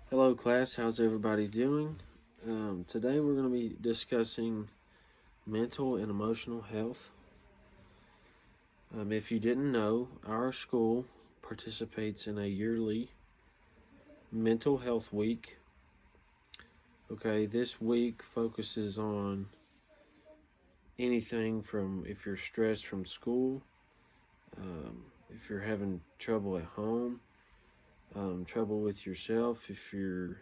Hello, class. How's everybody doing? Today we're going to be discussing mental and emotional health. If you didn't know, our school participates in a yearly mental health week. Okay, this week focuses on anything from if you're stressed from school, if you're having trouble at home, trouble with yourself, if you're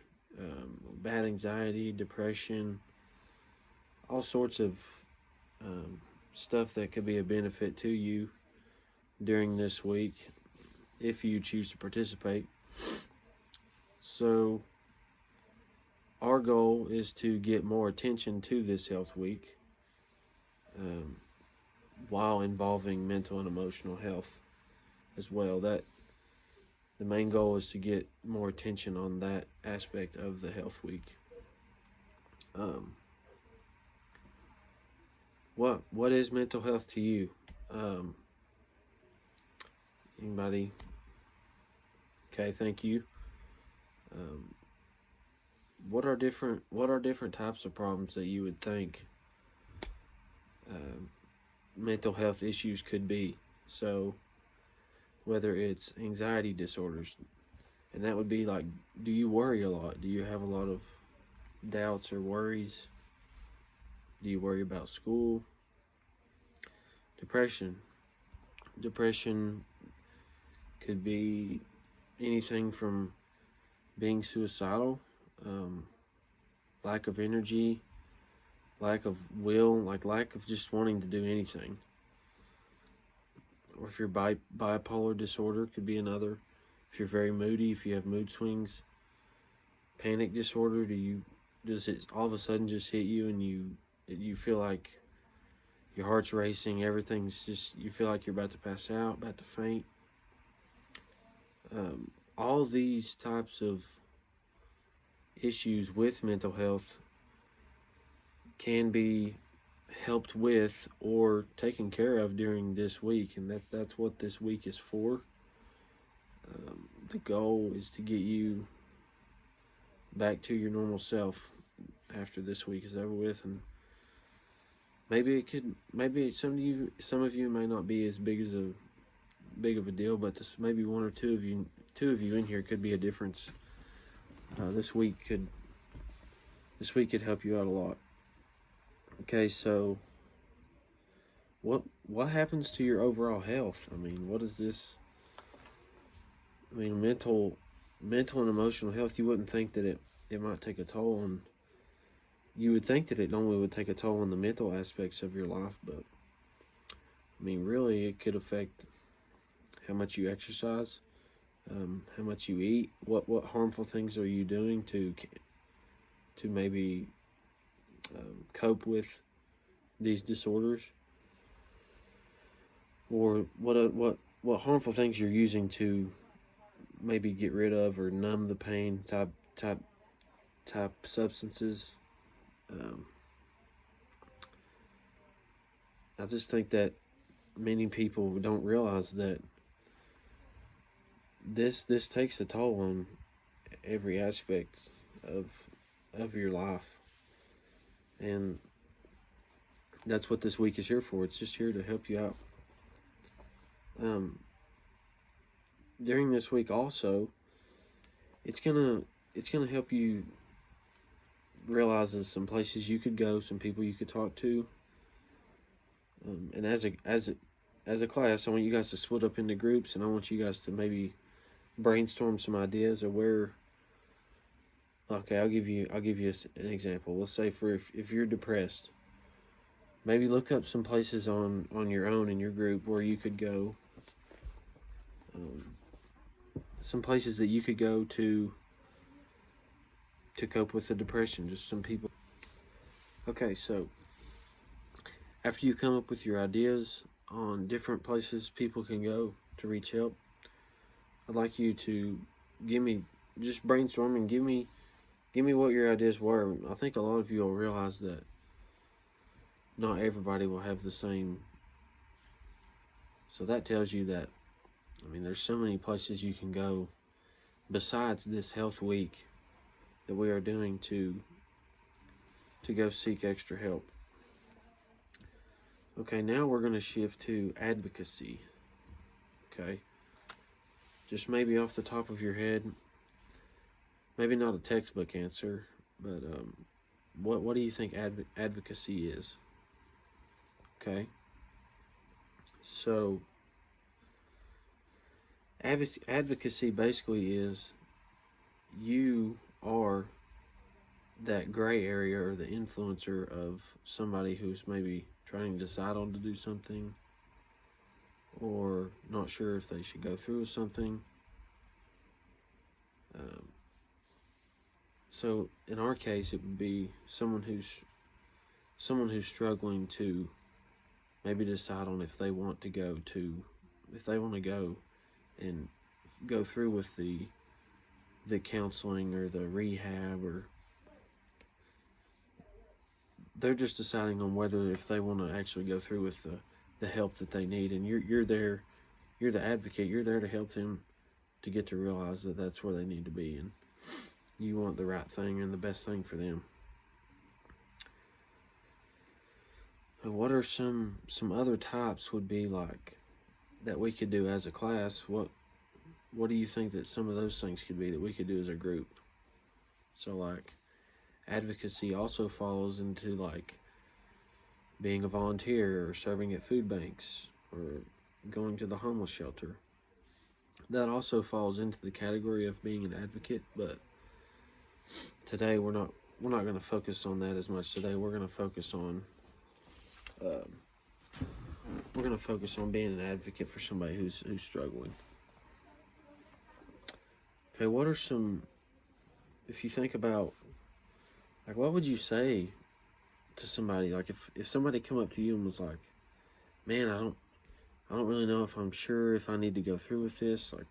bad anxiety, depression, all sorts of stuff that could be a benefit to you during this week if you choose to participate. So, our goal is to get more attention to this health week um, while involving mental and emotional health as well. That the main goal is to get more attention on that aspect of the health week. Um, what is mental health to you? Anybody? Okay, thank you. Um, what are different types of problems that you would think mental health issues could be? So whether it's anxiety disorders, and that would be like, do you worry a lot? Do you have a lot of doubts or worries? Do you worry about school? Depression could be anything from being suicidal, um, lack of energy, lack of will, like lack of just wanting to do anything. Or if you're bipolar disorder, could be another. If you're very moody, if you have mood swings, panic disorder, does it all of a sudden just hit you and you feel like your heart's racing, everything's just, you feel like you're about to pass out, about to faint. All these types of issues with mental health can be helped with or taken care of during this week, and that's what this week is for. The goal is to get you back to your normal self after this week is over with, and maybe some of you may not be as big of a deal, but maybe one or two of you in here could be a difference. This week could help you out a lot. Okay, so what happens to your overall health? I mean, what is this? I mean, mental and emotional health. You wouldn't think that it might take a toll on. You would think that it only would take a toll on the mental aspects of your life, but I mean, really, it could affect how much you exercise, how much you eat, what harmful things are you doing to maybe cope with these disorders, or what harmful things you're using to maybe get rid of or numb the pain type substances. I just think that many people don't realize that this takes a toll on every aspect of your life, and that's what this week is here for. It's just here to help you out. During this week also, it's gonna help you realize there's some places you could go, some people you could talk to, and as a class, I want you guys to split up into groups, and I want you guys to maybe brainstorm some ideas of where. Okay, I'll give you an example. Let's say if you're depressed, maybe look up some places on your own in your group where you could go. Some places that you could go to cope with the depression. Just some people. Okay, so after you come up with your ideas on different places people can go to reach help, I'd like you to just brainstorm and give me what your ideas were. I think a lot of you will realize that not everybody will have the same. So that tells you that, I mean, there's so many places you can go besides this health week that we are doing to go seek extra help. Okay, now we're going to shift to advocacy. Okay, just maybe off the top of your head, maybe not a textbook answer, but what do you think advocacy is? Okay, so advocacy basically is you are that gray area or the influencer of somebody who's maybe trying to decide on to do something or not sure if they should go through with something. So in our case, it would be someone who's struggling to maybe decide on if they want to go and go through with the counseling or the rehab, or they're just deciding on whether if they want to actually go through with the help that they need. And you're there, you're the advocate, you're there to help them to get to realize that that's where they need to be, and you want the right thing and the best thing for them. What are some other types would be like that we could do as a class? What do you think that some of those things could be that we could do as a group? So like advocacy also falls into like being a volunteer or serving at food banks or going to the homeless shelter. That also falls into the category of being an advocate, but today we're not going to focus on that as much. Today we're going to focus on being an advocate for somebody who's struggling. Okay, what are some, if you think about, like, what would you say to somebody? Like, if somebody come up to you and was like, man, I don't really know if I'm sure if I need to go through with this. Like,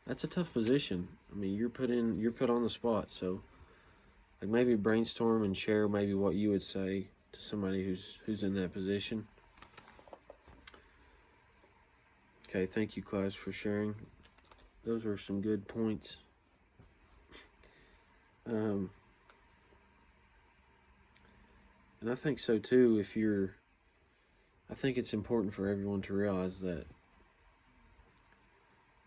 that's a tough position. I mean, you're put on the spot. So, like, maybe brainstorm and share maybe what you would say to somebody who's in that position. Okay, thank you, class, for sharing. Those were some good points. And I think so too. I think it's important for everyone to realize that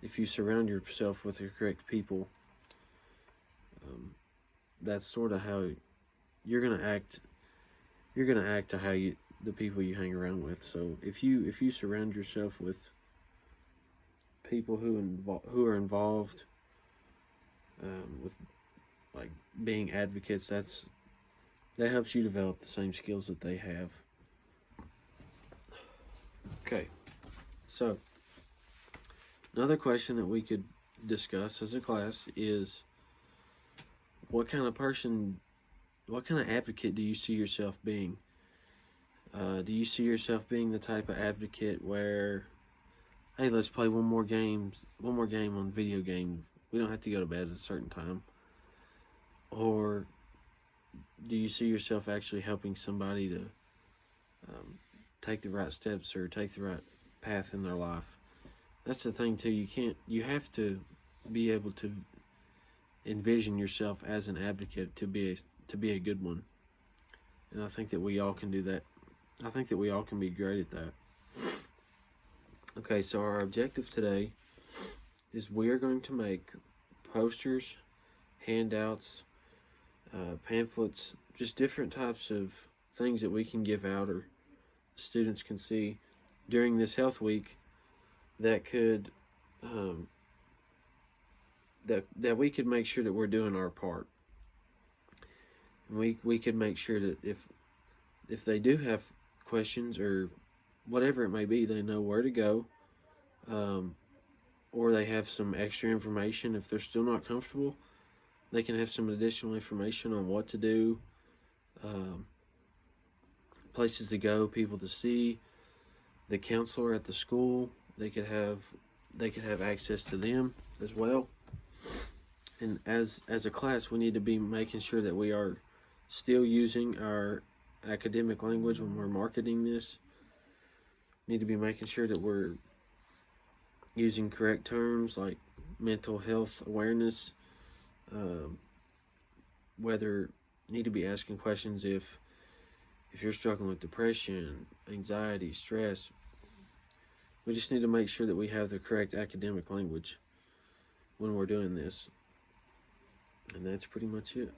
if you surround yourself with the correct people, that's sort of how you're gonna act. You're gonna act to how the people you hang around with. So if you surround yourself with people who are involved with like being advocates, that helps you develop the same skills that they have. Okay, so another question that we could discuss as a class is, what kind of advocate do you see yourself being? Do you see yourself being the type of advocate where, hey, let's play one more game on video game. We don't have to go to bed at a certain time. Or do you see yourself actually helping somebody to take the right steps or take the right path in their life? That's the thing too. You have to be able to envision yourself as an advocate to be a good one. And I think that we all can do that. I think that we all can be great at that. Okay, so our objective today is we are going to make posters, handouts, pamphlets, just different types of things that we can give out or students can see during this health week that could that we could make sure that we're doing our part. And we could make sure that if they do have questions or whatever it may be, they know where to go, or they have some extra information. If they're still not comfortable, they can have some additional information on what to do, places to go, people to see, the counselor at the school. They could have access to them as well. And as a class, we need to be making sure that we are still using our academic language when we're marketing this. We need to be making sure that we're using correct terms like mental health awareness, whether need to be asking questions if you're struggling with depression, anxiety, stress. We just need to make sure that we have the correct academic language when we're doing this. And that's pretty much it.